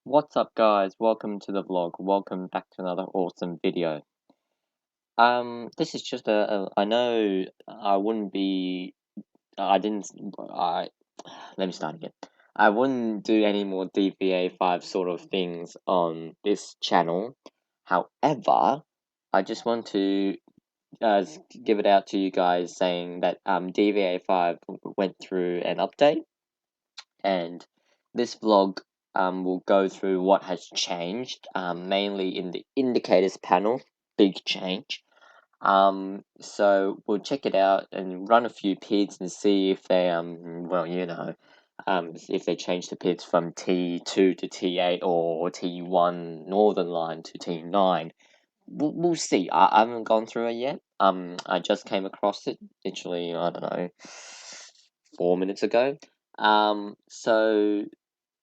What's up, guys? Welcome to the vlog. Welcome back to another awesome video. This is just I know I wouldn't be I didn't I let me start again. I wouldn't do any more DVA 5 sort of things on this channel. However, I just want to give it out to you guys saying that DVA 5 went through an update, and this vlog will go through what has changed, mainly in the indicators panel. Big change. So we'll check it out and run a few PIDs and see if they if they change the PIDs from T2 to T8 or T1 Northern Line to T9. We'll see. I haven't gone through it yet. I just came across it literally, I don't know, 4 minutes ago. So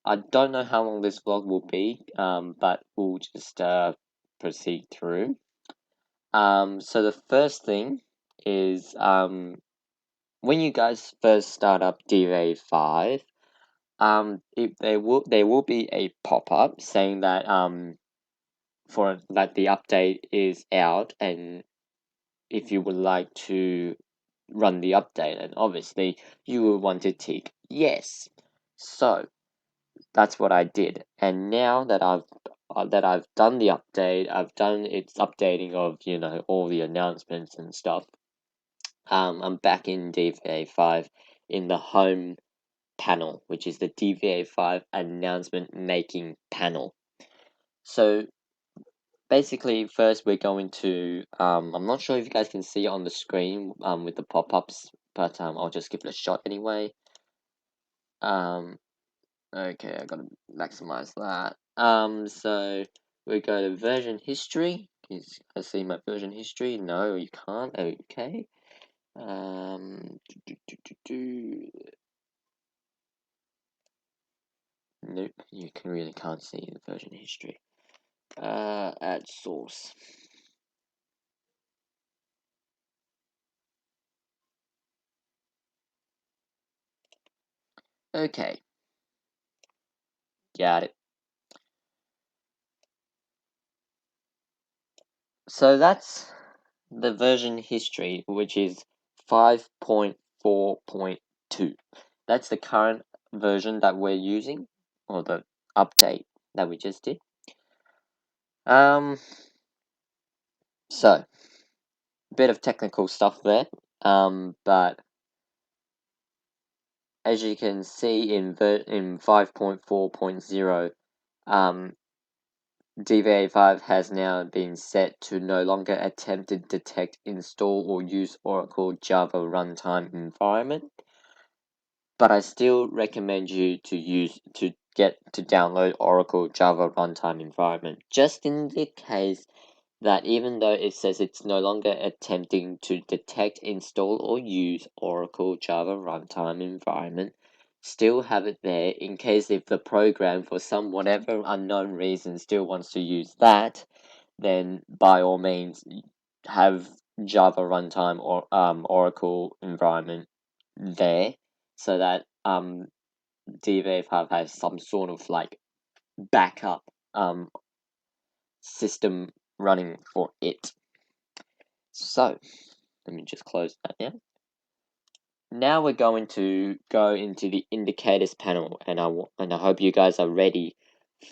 I don't know how long this vlog will be, but we'll just proceed through. So the first thing is when you guys first start up DVA 5, if there will be a pop-up saying that for that the update is out, and if you would like to run the update, and obviously you will want to tick yes. So that's what I did, and now that I've done the update, I've done its updating of all the announcements and stuff. I'm back in DVA 5 in the home panel, which is the DVA 5 announcement making panel. So basically, first we're going to I'm not sure if you guys can see it on the screen with the pop-ups, but I'll just give it a shot anyway. Okay, I gotta maximize that. So we go to version history. Can you guys see my version history? No, you can't. Okay. Do, do, do, do. Nope, you can really can't see the version history. Add source. Okay, got it. So that's the version history, which is 5.4.2. That's the current version that we're using, or the update that we just did. So a bit of technical stuff there. But as you can see in 5.4.0, DVA 5 has now been set to no longer attempt to detect, install, or use Oracle Java runtime environment. But I still recommend you to download Oracle Java runtime environment, just in the case that even though it says it's no longer attempting to detect, install, or use Oracle Java runtime environment, still have it there in case if the program for some whatever unknown reason still wants to use that, then by all means have Java runtime or Oracle environment there, so that DVA5 has some sort of like backup system running for it. So let me just close that now. Now we're going to go into the indicators panel, and I hope you guys are ready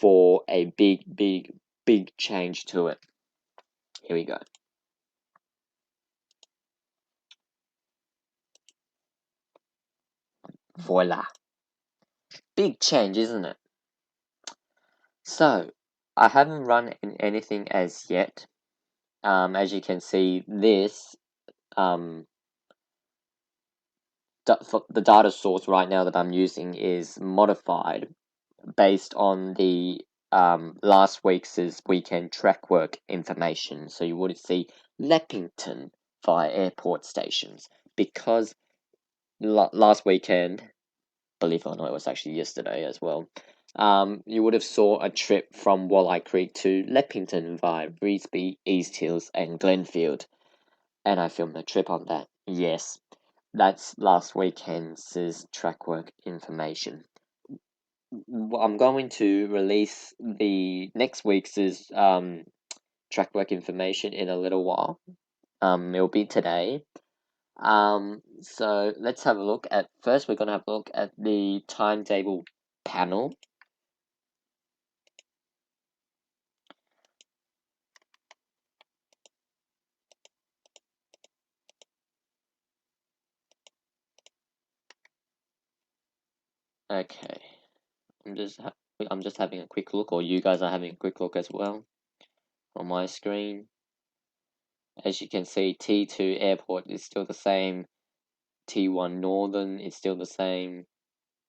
for a big change to it. Here we go. Voila. Big change, isn't it? So I haven't run anything as yet. As you can see, this the data source right now that I'm using is modified based on the last week's weekend track work information. So you would see Leppington via airport stations, because last weekend, believe it or not, it was actually yesterday as well. You would have saw a trip from Walleye Creek to Leppington via Reesby, East Hills, and Glenfield, and I filmed a trip on that. Yes, that's last weekend's track work information. I'm going to release the next week's track work information in a little while. It'll be today. So let's have a look at first. We're gonna have a look at the timetable panel. Okay, I'm just having a quick look, or you guys are having a quick look as well on my screen. As you can see, T2 airport is still the same. T1 Northern is still the same.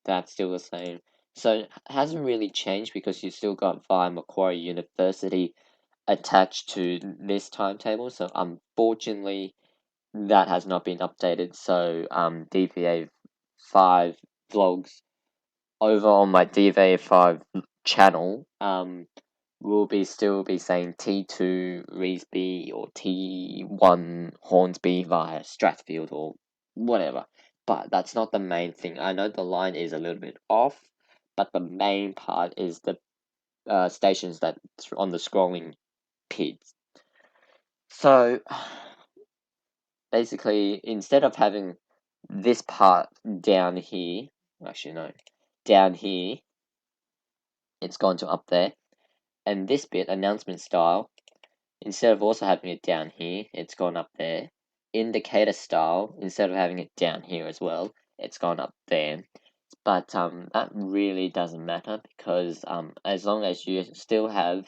That's still the same. So it hasn't really changed because you still got via Macquarie University attached to this timetable. So unfortunately, that has not been updated. So DVA 5 vlogs over on my DVA 5 channel will be still be saying T2 Reesby or T1 Hornsby via Strathfield or whatever. But that's not the main thing. I know the line is a little bit off, but the main part is the stations that on the scrolling PIDs. So basically, instead of having this part down here, actually no, down here, it's gone to up there, and this bit, announcement style, instead of also having it down here, it's gone up there. Indicator style, instead of having it down here as well, it's gone up there. But that really doesn't matter because as long as you still have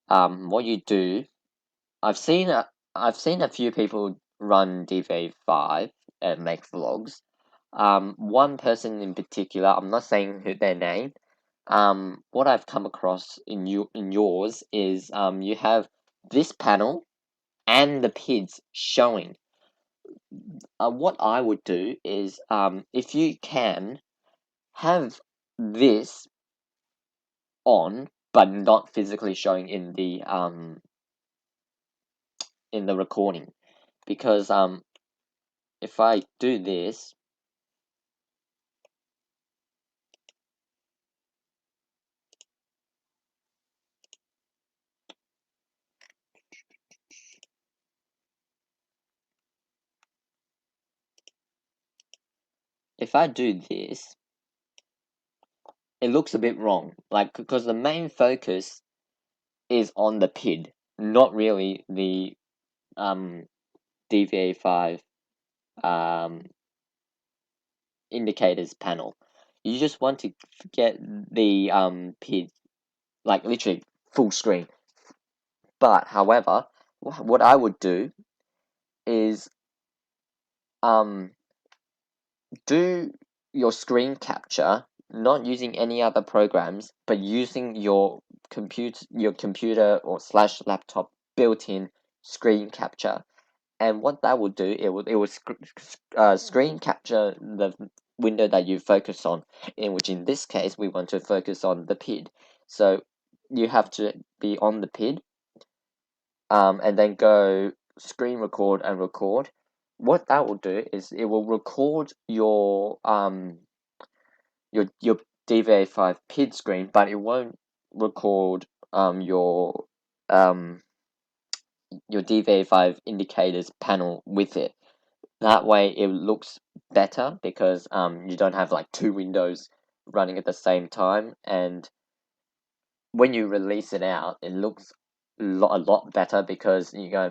what you do, I've seen a few people run DV5 and make vlogs. One person in particular, I'm not saying who their name. What I've come across in yours is you have this panel and the PIDs showing. What I would do is if you can have this on but not physically showing in the recording, because if I do this, if I do this, it looks a bit wrong. Like, because the main focus is on the PID, not really the DVA5 um, indicators panel. You just want to get the PID, like literally full screen. But however, what I would do is um, do your screen capture not using any other programs, but using your computer or slash laptop built-in screen capture. And what that will do, it will screen capture the window that you focus on, in which in this case we want to focus on the PID. So you have to be on the PID, and then go screen record and record. What that will do is it will record your DVA5 PID screen, but it won't record um your DVA5 indicators panel with it. That way it looks better because you don't have like two windows running at the same time, and when you release it out, it looks a lot better because you go,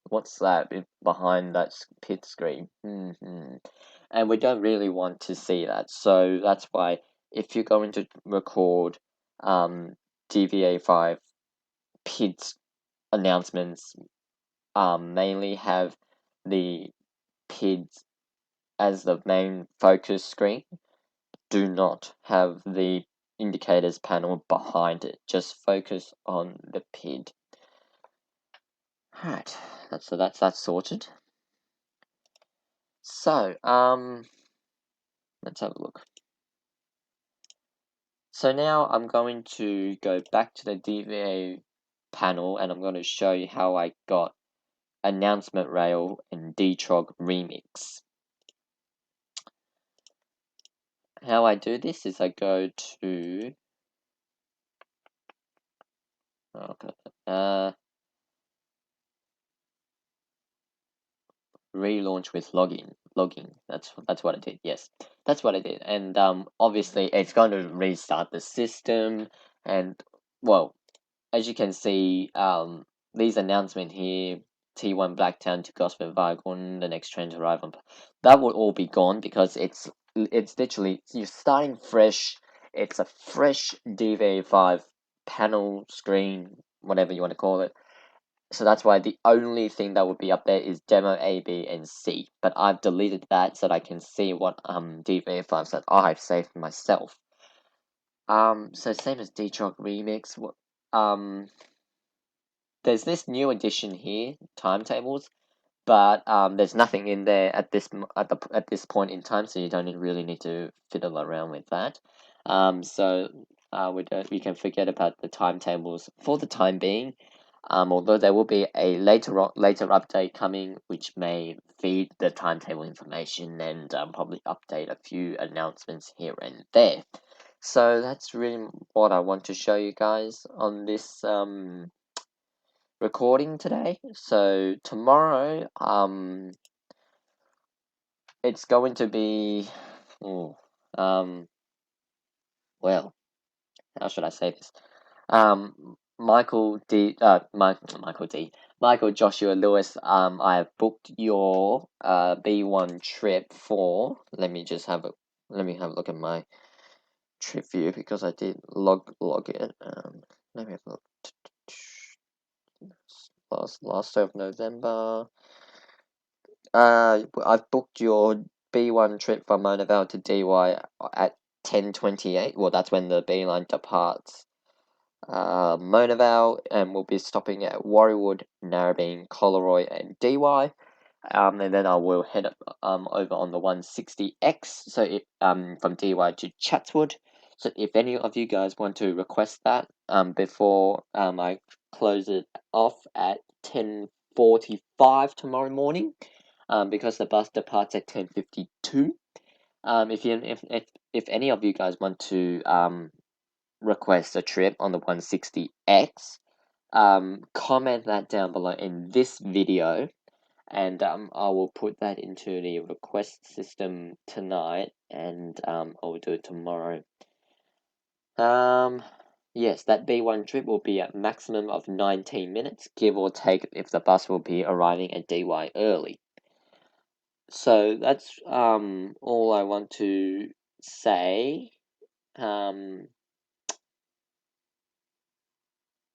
what's that behind that pit screen? And we don't really want to see that. So that's why if you're going to record DVA5 PIDs announcements, mainly have the PIDs as the main focus screen. Do not have the indicators panel behind it. Just focus on the PID. Alright, that's that sorted. So, let's have a look. So now I'm going to go back to the DVA panel and I'm going to show you how I got announcement rail and DTROG remix. how I do this is I go to relaunch with logging. That's what I did. Yes, that's what I did. And obviously it's going to restart the system. And well, as you can see, these announcement here, T1 Blacktown to Gosford Vigon, the next train to arrive on, that will all be gone because it's literally you're starting fresh. It's a fresh DVA5 panel screen, whatever you want to call it. So that's why the only thing that would be up there is demo A, B, and C. But I've deleted that so that I can see what DVA5s that I've saved myself. So same as D-Truck Remix. There's this new addition here, timetables, but there's nothing in there at this point in time, so you don't really need to fiddle around with that. So we can forget about the timetables for the time being. Although there will be a later update coming, which may feed the timetable information and probably update a few announcements here and there. So that's really what I want to show you guys on this recording today. So tomorrow, it's going to be, oh, well, how should I say this? Michael Joshua Lewis. I have booked your B1 trip for. Let me have a look at my trip view because I did log it. Let me have a look. Last of November. I've booked your B1 trip from Mona Vale to DY at 10:28. Well, that's when the B line departs Mona Vale, and we'll be stopping at Warriewood, Narrabeen, Collaroy, and DY. And then I will head over on the 160X, so from DY to Chatswood. So if any of you guys want to request that before I close it off at 10:45 tomorrow morning, because the bus departs at 10:52. If any of you guys want to request a trip on the 160X, comment that down below in this video, and I will put that into the request system tonight, and I will do it tomorrow. Yes, that B1 trip will be a maximum of 19 minutes, give or take, if the bus will be arriving at DY early. So that's all I want to say.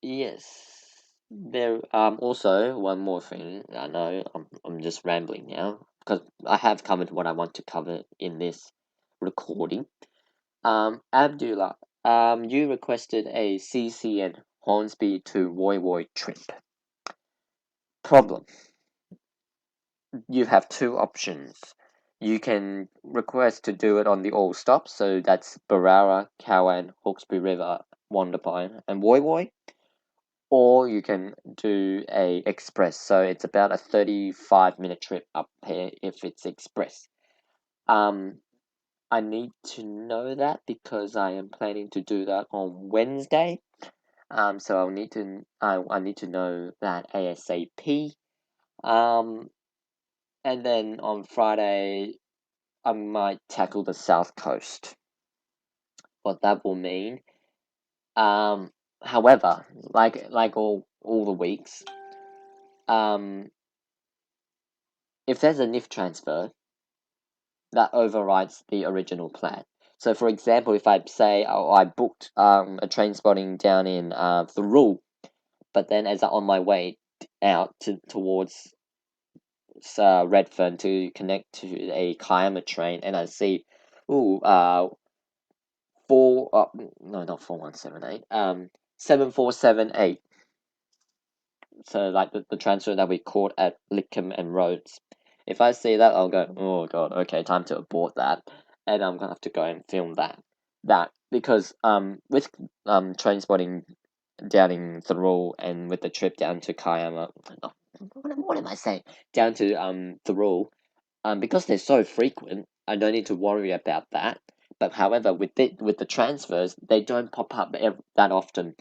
Yes. There also one more thing. I know I'm just rambling now because I have covered what I want to cover in this recording. Abdullah, you requested a CCN Hornsby to Woy Woy trip. Problem. You have two options. You can request to do it on the all stops, so that's Barara, Cowan, Hawkesbury River, Wonderpine, and Woy Woy. Or you can do a express, so it's about a 35-minute trip up here if it's express. I need to know that because I am planning to do that on Wednesday. So I need to know that ASAP. And then on Friday I might tackle the South Coast. What that will mean. However, like all the weeks, if there's a NIF transfer, that overrides the original plan. So, for example, if I say I booked a train spotting down in Thurul, but then as I'm on my way out towards Redfern to connect to a Kiama train, and I see, ooh, four, no, not 4178, 7478. So like the transfer that we caught at Lickham and Rhodes. If I see that, I'll go, oh god, okay, time to abort that, and I'm gonna have to go and film that because with train spotting down in Thurul and with the trip down to Kiama, oh, what am I saying? Down to Thurul, because they're so frequent, I don't need to worry about that. But however, with the transfers, they don't pop up that often.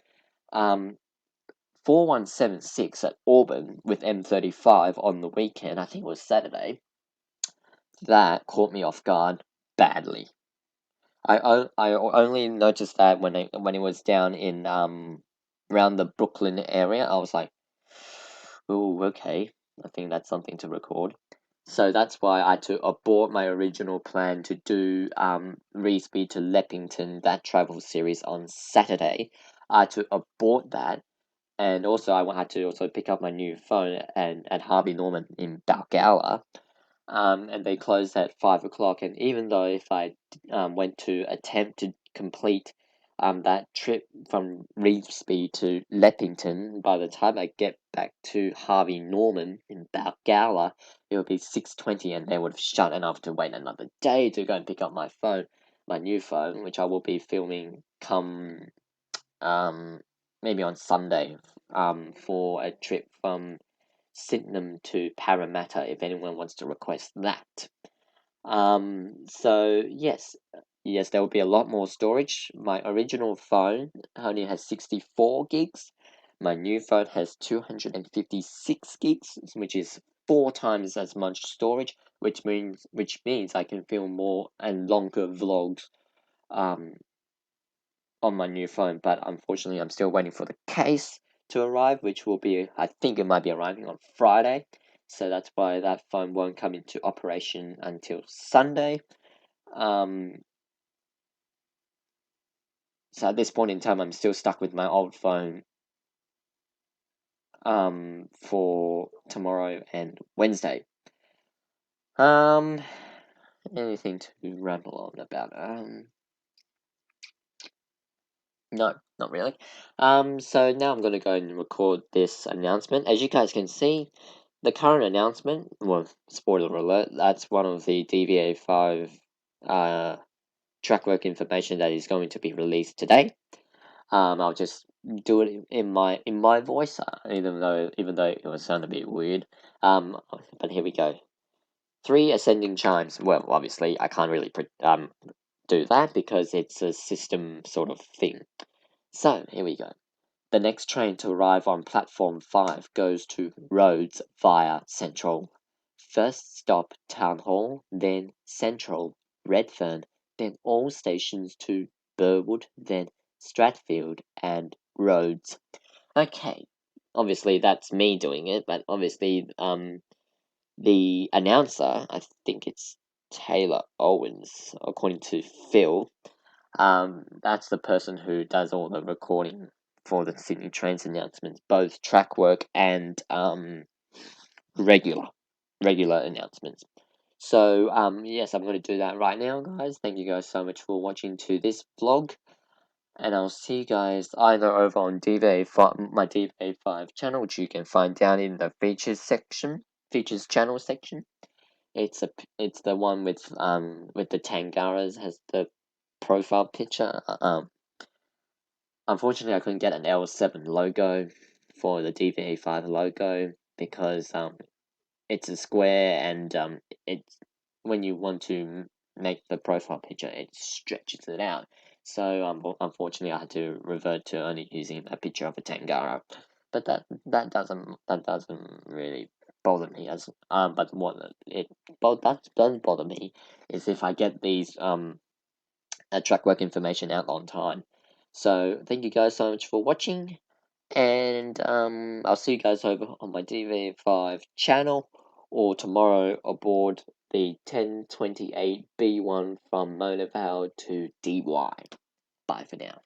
4176 at Auburn with M35 on the weekend, I think it was Saturday, that caught me off guard badly. I only noticed that when it was down in around the Brooklyn area. I was like, oh, okay. I think that's something to record. So that's why I had to abort my original plan to do Reesby to Leppington, that travel series on Saturday. I had to abort that, and also I had to also pick up my new phone and at Harvey Norman in Balgowlah, and they closed at 5 o'clock. And even though if I went to attempt to complete that trip from Reevesby to Leppington, by the time I get back to Harvey Norman in Balgowlah, it would be 6:20, and they would have shut, and I have to wait another day to go and pick up my phone, my new phone, which I will be filming come um maybe on Sunday for a trip from Sydenham to Parramatta, if anyone wants to request that. So yes, there will be a lot more storage. My original phone only has 64 gigs. My new phone has 256 gigs, which is 4 times as much storage, which means I can film more and longer vlogs um on my new phone. But unfortunately, I'm still waiting for the case to arrive, which will be, I think it might be arriving on Friday. So that's why that phone won't come into operation until Sunday. Um, so at this point in time, I'm still stuck with my old phone for tomorrow and Wednesday. Um, anything to ramble on about? No, not really. So now I'm gonna go and record this announcement. As you guys can see, the current announcement, well, spoiler alert, that's one of the DVA 5 track work information that is going to be released today. I'll just do it in my voice, even though it will sound a bit weird. But here we go. 3 ascending chimes. Well, obviously I can't really do that because it's a system sort of thing. So here we go. The next train to arrive on platform 5 goes to Rhodes via Central. First stop Town Hall, then Central, Redfern, then all stations to Burwood, then Stratfield and Rhodes. Okay, obviously that's me doing it, but obviously the announcer, I think it's Taylor Owens, according to Phil, that's the person who does all the recording for the Sydney Trains announcements, both track work and regular regular announcements. So yes, I'm going to do that right now, guys. Thank you guys so much for watching to this vlog, and I'll see you guys either over on my DVA5 channel, which you can find down in the features channel section. It's the one with the Tangaras, has the profile picture. Unfortunately, I couldn't get an L7 logo for the DVA5 logo because it's a square, and it's when you want to make the profile picture, it stretches it out. So unfortunately, I had to revert to only using a picture of a Tangara. But that doesn't really bother me as but what that doesn't bother me is if I get these track work information out on time. So thank you guys so much for watching, and I'll see you guys over on my DV5 channel or tomorrow aboard the 1028 B1 from Monavale to DY. Bye for now.